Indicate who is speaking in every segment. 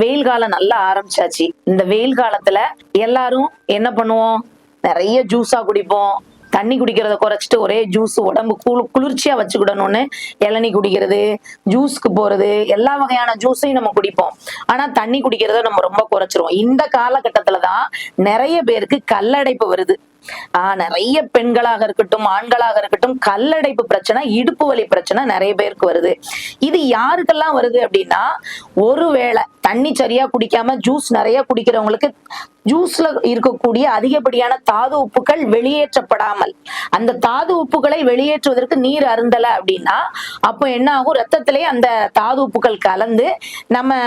Speaker 1: வெயில் காலம் நல்லா ஆரம்பிச்சாச்சு. இந்த வெயில் காலத்துல எல்லாரும் என்ன பண்ணுவோம்? நிறைய ஜூஸா குடிப்போம். தண்ணி குடிக்கிறத குறைச்சிட்டு ஒரே ஜூஸ் உடம்பு குளிர்ச்சியா வச்சுக்கிடணும்னு இளநீ குடிக்கிறது, ஜூஸ்க்கு போறது, எல்லா வகையான ஜூஸையும் நம்ம குடிப்போம். ஆனா தண்ணி குடிக்கிறத நம்ம ரொம்ப குறைச்சிருவோம். இந்த காலகட்டத்துலதான் நிறைய பேருக்கு கல்லடைப்பு வருது. நிறைய பெண்களாக இருக்கட்டும், ஆண்களாக இருக்கட்டும், கல்லடைப்பு பிரச்சனை, இடுப்பு வலி பிரச்சனை நிறைய பேருக்கு வருது. இது யாருக்கெல்லாம் வருது அப்படின்னா, ஒருவேளை தண்ணி சரியா குடிக்காம ஜூஸ் நிறைய குடிக்கிறவங்களுக்கு ஜூஸ்ல இருக்கக்கூடிய அதிகப்படியான தாது உப்புகள் வெளியேற்றப்படாமல், அந்த தாது உப்புகளை வெளியேற்றுவதற்கு நீர் அருந்தல அப்படின்னா, அப்போ என்ன ஆகும்? ரத்தத்திலேயே அந்த தாது உப்புகள் கலந்து நம்ம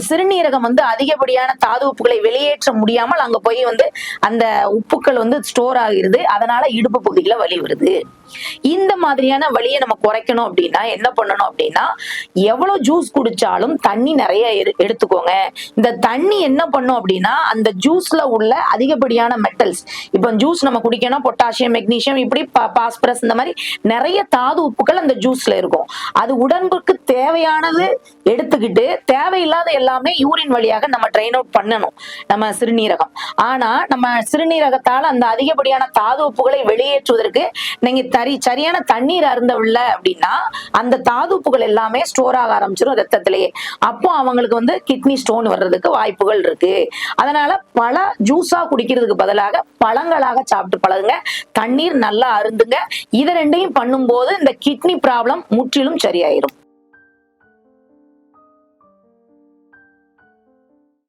Speaker 1: சிறுநீரகம் அதிகப்படியான தாது உப்புகளை வெளியேற்ற முடியாமல் அங்க போய் அந்த உப்புக்கள் ஸ்டோர் ஆகிறது. அதனால இடுப்பு பகுதியில வலி வருது. இந்த மாதிரியான வலியை நம்ம குறைக்கணும் அப்படின்னா என்ன பண்ணணும் அப்படின்னா, எவ்வளவு ஜூஸ் குடிச்சாலும் தண்ணி நிறைய எடுத்துக்கோங்க. இந்த தண்ணி என்ன பண்ணும் அப்படின்னா, அந்த ஜூஸ்ல உள்ள அதிகப்படியான மெட்டல்ஸ், இப்ப ஜூஸ் நம்ம குடிக்கணும், பொட்டாசியம், மெக்னீசியம், இப்படி பாஸ்பரஸ், இந்த மாதிரி நிறைய தாது உப்புகள் அந்த ஜூஸ்ல இருக்கும். அது உடம்புக்கு தேவையானது எடுத்துக்கிட்டு தேவையில்லாத எல்லாமே யூரின் வழியாக நம்ம ட்ரைன் அவுட் பண்ணணும், நம்ம சிறுநீரகம். ஆனா நம்ம சிறுநீரகத்தால் அந்த அதிகப்படியான தாது உப்புகளை வெளியேற்றுவதற்கு நீங்க சரியான தண்ணீர் அருந்தவில்ல அப்படின்னா, அந்த தாது உப்புகள் எல்லாமே ஸ்டோர் ஆக ஆரம்பிச்சிடும் ரத்தத்திலேயே. அப்போ அவங்களுக்கு கிட்னி ஸ்டோன் வர்றதுக்கு வாய்ப்புகள் இருக்கு. அதனால பல ஜூஸா குடிக்கிறதுக்கு பதிலாக பழங்களாக சாப்பிட்டு பழகுங்க. தண்ணீர் நல்லா அருந்துங்க. இதை ரெண்டையும் பண்ணும்போது இந்த கிட்னி ப்ராப்ளம் முற்றிலும் சரியாயிரும்.